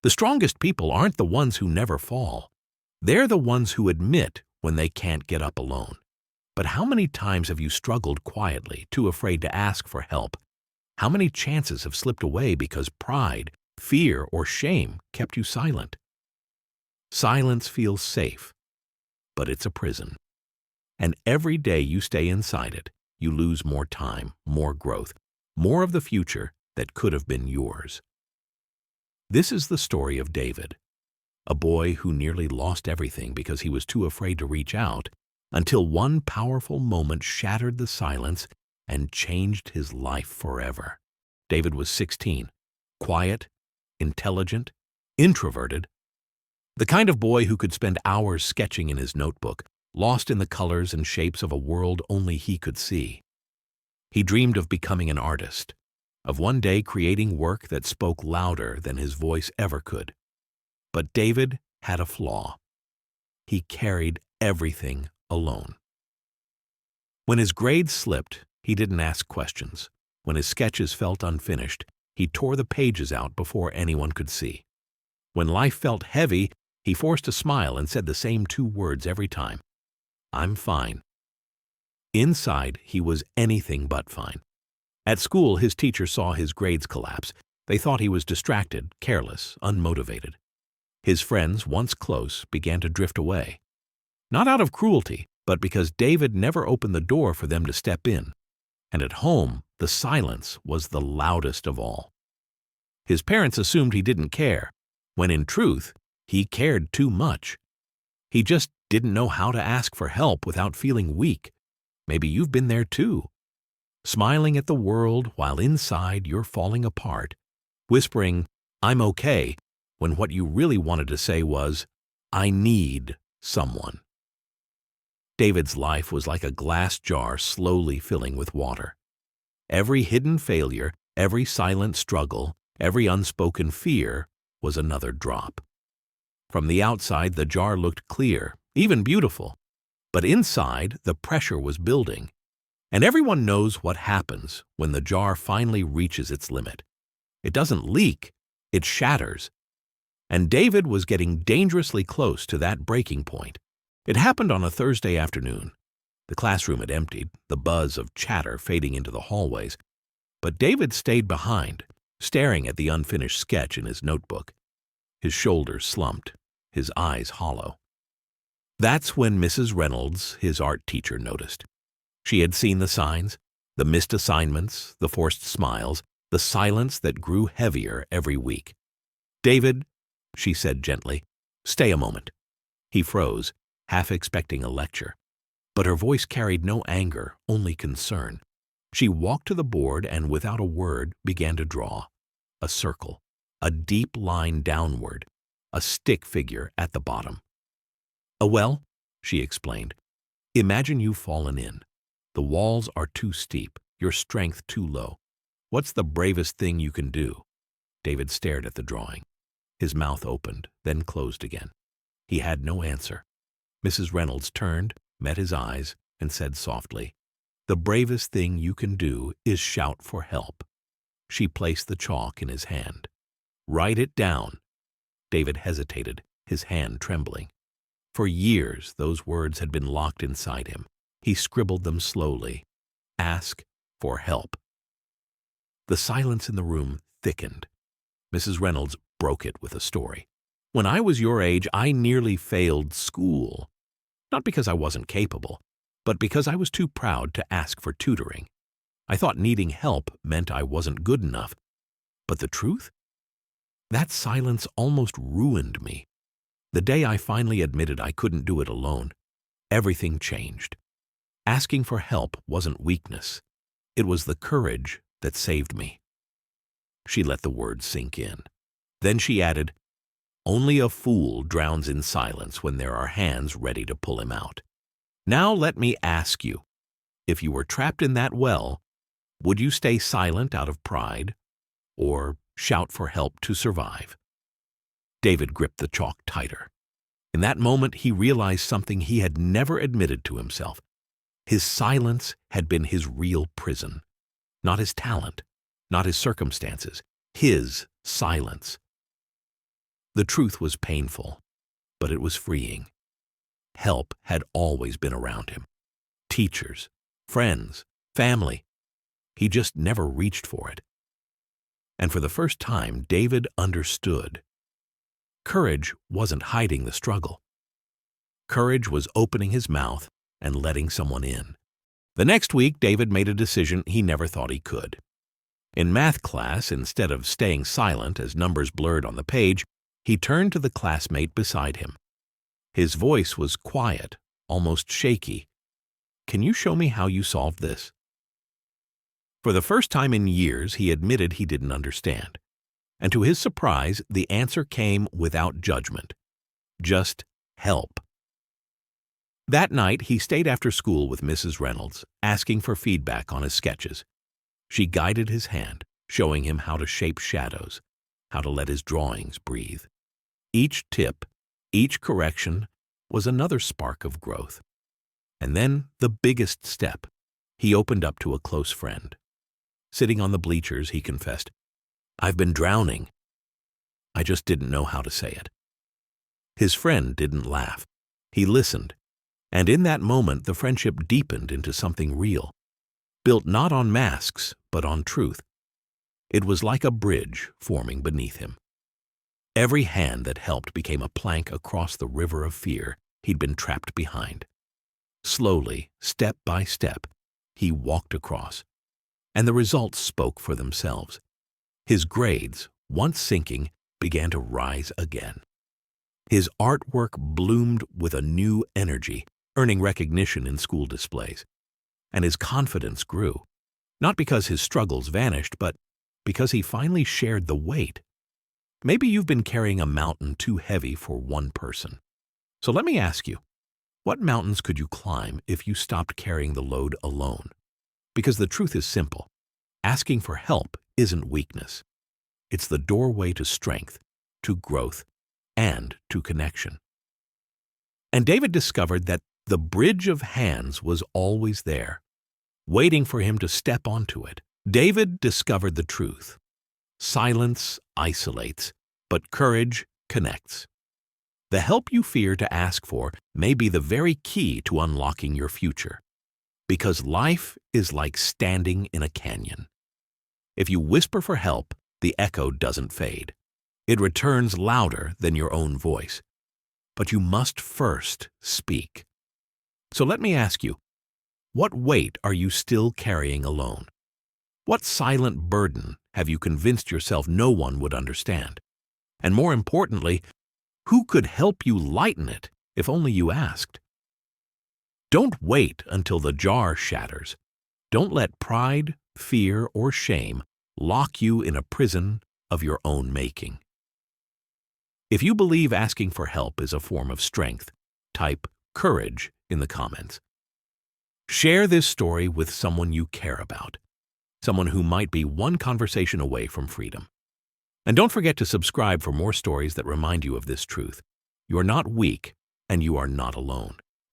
The strongest people aren't the ones who never fall. They're the ones who admit when they can't get up alone. But how many times have you struggled quietly, too afraid to ask for help? How many chances have slipped away because pride, fear, or shame kept you silent? Silence feels safe, but it's a prison. And every day you stay inside it, you lose more time, more growth, more of the future that could have been yours. This is the story of David, a boy who nearly lost everything because he was too afraid to reach out, until one powerful moment shattered the silence and changed his life forever. David was 16, quiet, intelligent, introverted, the kind of boy who could spend hours sketching in his notebook, lost in the colors and shapes of a world only he could see. He dreamed of becoming an artist, of one day creating work that spoke louder than his voice ever could. But David had a flaw. He carried everything alone. When his grades slipped, he didn't ask questions. When his sketches felt unfinished, he tore the pages out before anyone could see. When life felt heavy, he forced a smile and said the same two words every time: "I'm fine." Inside, he was anything but fine. At school, his teacher saw his grades collapse. They thought he was distracted, careless, unmotivated. His friends, once close, began to drift away. Not out of cruelty, but because David never opened the door for them to step in. And at home, the silence was the loudest of all. His parents assumed he didn't care, when in truth, he cared too much. He just didn't know how to ask for help without feeling weak. Maybe you've been there too. Smiling at the world while inside you're falling apart, whispering, "I'm okay," when what you really wanted to say was, "I need someone." David's life was like a glass jar slowly filling with water. Every hidden failure, every silent struggle, every unspoken fear was another drop. From the outside, the jar looked clear, even beautiful. But inside, the pressure was building. And everyone knows what happens when the jar finally reaches its limit. It doesn't leak, it shatters. And David was getting dangerously close to that breaking point. It happened on a Thursday afternoon. The classroom had emptied, the buzz of chatter fading into the hallways. But David stayed behind, staring at the unfinished sketch in his notebook. His shoulders slumped, his eyes hollow. That's when Mrs. Reynolds, his art teacher, noticed. She had seen the signs, the missed assignments, the forced smiles, the silence that grew heavier every week. "David," she said gently, "stay a moment." He froze, half expecting a lecture. But her voice carried no anger, only concern. She walked to the board and, without a word, began to draw. A circle, a deep line downward, a stick figure at the bottom. "A well," she explained. "Imagine you've fallen in. The walls are too steep, your strength too low. What's the bravest thing you can do?" David stared at the drawing. His mouth opened, then closed again. He had no answer. Mrs. Reynolds turned, met his eyes, and said softly, "The bravest thing you can do is shout for help." She placed the chalk in his hand. "Write it down." David hesitated, his hand trembling. For years, those words had been locked inside him. He scribbled them slowly. "Ask for help." The silence in the room thickened. Mrs. Reynolds broke it with a story. "When I was your age, I nearly failed school. Not because I wasn't capable, but because I was too proud to ask for tutoring. I thought needing help meant I wasn't good enough. But the truth? That silence almost ruined me. The day I finally admitted I couldn't do it alone, everything changed. Asking for help wasn't weakness. It was the courage that saved me." She let the words sink in. Then she added, "Only a fool drowns in silence when there are hands ready to pull him out. Now let me ask you, if you were trapped in that well, would you stay silent out of pride or shout for help to survive?" David gripped the chalk tighter. In that moment, he realized something he had never admitted to himself. His silence had been his real prison. Not his talent, not his circumstances, his silence. The truth was painful, but it was freeing. Help had always been around him. Teachers, friends, family. He just never reached for it. And for the first time, David understood. Courage wasn't hiding the struggle. Courage was opening his mouth and letting someone in. The next week, David made a decision he never thought he could. In math class, instead of staying silent as numbers blurred on the page, he turned to the classmate beside him. His voice was quiet, almost shaky. "Can you show me how you solved this?" For the first time in years, he admitted he didn't understand. And to his surprise, the answer came without judgment. Just help. That night, he stayed after school with Mrs. Reynolds, asking for feedback on his sketches. She guided his hand, showing him how to shape shadows, how to let his drawings breathe. Each tip, each correction, was another spark of growth. And then, the biggest step, he opened up to a close friend. Sitting on the bleachers, he confessed, "I've been drowning. I just didn't know how to say it." His friend didn't laugh. He listened. And in that moment, the friendship deepened into something real, built not on masks, but on truth. It was like a bridge forming beneath him. Every hand that helped became a plank across the river of fear he'd been trapped behind. Slowly, step by step, he walked across, and the results spoke for themselves. His grades, once sinking, began to rise again. His artwork bloomed with a new energy, earning recognition in school displays. And his confidence grew, not because his struggles vanished, but because he finally shared the weight. Maybe you've been carrying a mountain too heavy for one person. So let me ask you, what mountains could you climb if you stopped carrying the load alone? Because the truth is simple. Asking for help isn't weakness. It's the doorway to strength, to growth, and to connection. And David discovered that the bridge of hands was always there, waiting for him to step onto it. David discovered the truth. Silence isolates, but courage connects. The help you fear to ask for may be the very key to unlocking your future. Because life is like standing in a canyon. If you whisper for help, the echo doesn't fade. It returns louder than your own voice. But you must first speak. So let me ask you, what weight are you still carrying alone? What silent burden have you convinced yourself no one would understand? And more importantly, who could help you lighten it if only you asked? Don't wait until the jar shatters. Don't let pride, fear, or shame lock you in a prison of your own making. If you believe asking for help is a form of strength, type courage in the comments. Share this story with someone you care about, someone who might be one conversation away from freedom. And don't forget to subscribe for more stories that remind you of this truth. You're not weak, and you are not alone.